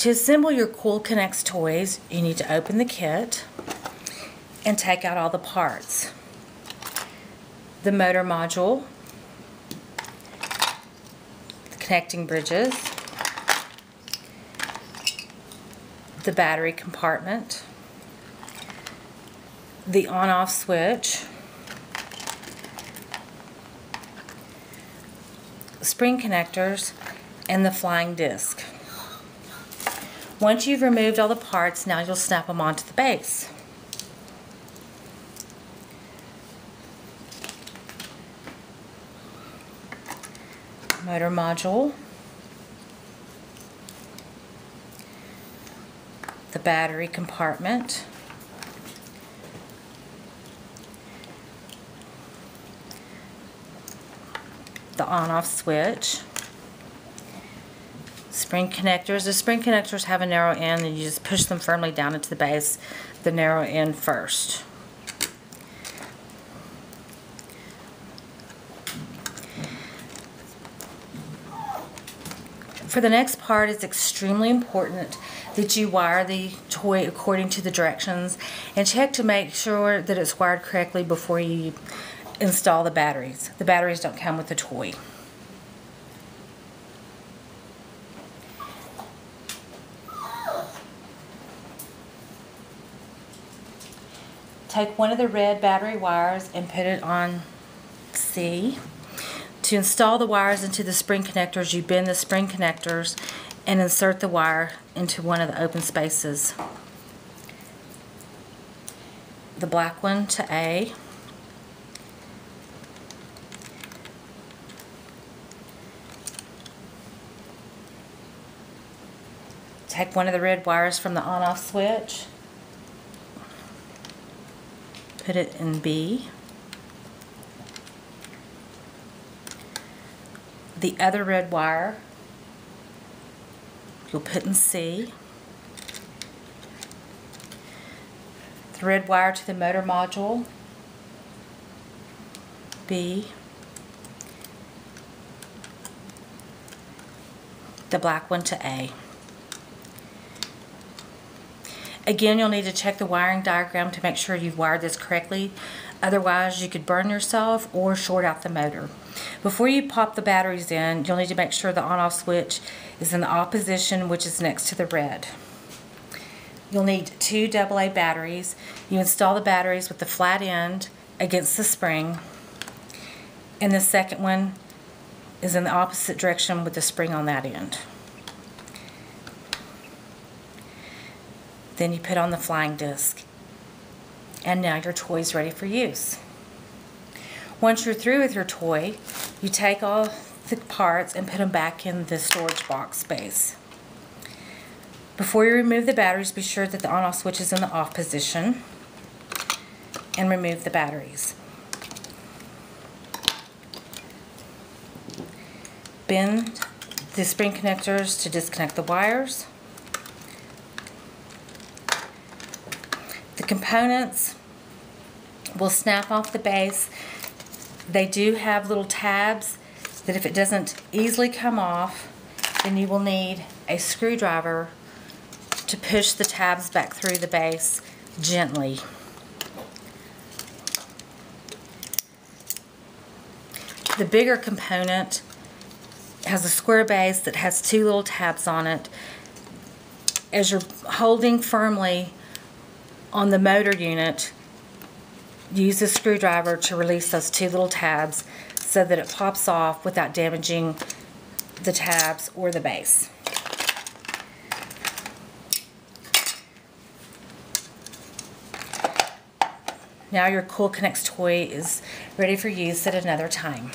To assemble your Cool Connects toys, you need to open the kit and take out all the parts. The motor module, the connecting bridges, the battery compartment, the on-off switch, spring connectors, and the flying disc. Once you've removed all the parts, now you'll snap them onto the base. Motor module, the battery compartment, the on-off switch, spring connectors. The spring connectors have a narrow end and you just push them firmly down into the base, the narrow end first. For the next part, it's extremely important that you wire the toy according to the directions and check to make sure that it's wired correctly before you install the batteries. The batteries don't come with the toy. Take one of the red battery wires and put it on C. To install the wires into the spring connectors, you bend the spring connectors and insert the wire into one of the open spaces. The black one to A. Take one of the red wires from the on-off switch, put it in B. The other red wire you'll put in C. The red wire to the motor module, B. The black one to A. Again, you'll need to check the wiring diagram to make sure you've wired this correctly. Otherwise, you could burn yourself or short out the motor. Before you pop the batteries in, you'll need to make sure the on-off switch is in the off position, which is next to the red. You'll need 2 AA batteries. You install the batteries with the flat end against the spring, and the second one is in the opposite direction with the spring on that end. Then you put on the flying disc. And now your toy is ready for use. Once you're through with your toy, you take all the parts and put them back in the storage box space. Before you remove the batteries, be sure that the on-off switch is in the off position and remove the batteries. Bend the spring connectors to disconnect the wires. The components will snap off the base. They do have little tabs that if it doesn't easily come off, then you will need a screwdriver to push the tabs back through the base gently. The bigger component has a square base that has 2 little tabs on it. As you're holding firmly on the motor unit, use a screwdriver to release those 2 little tabs so that it pops off without damaging the tabs or the base. Now your Cool Connects toy is ready for use at another time.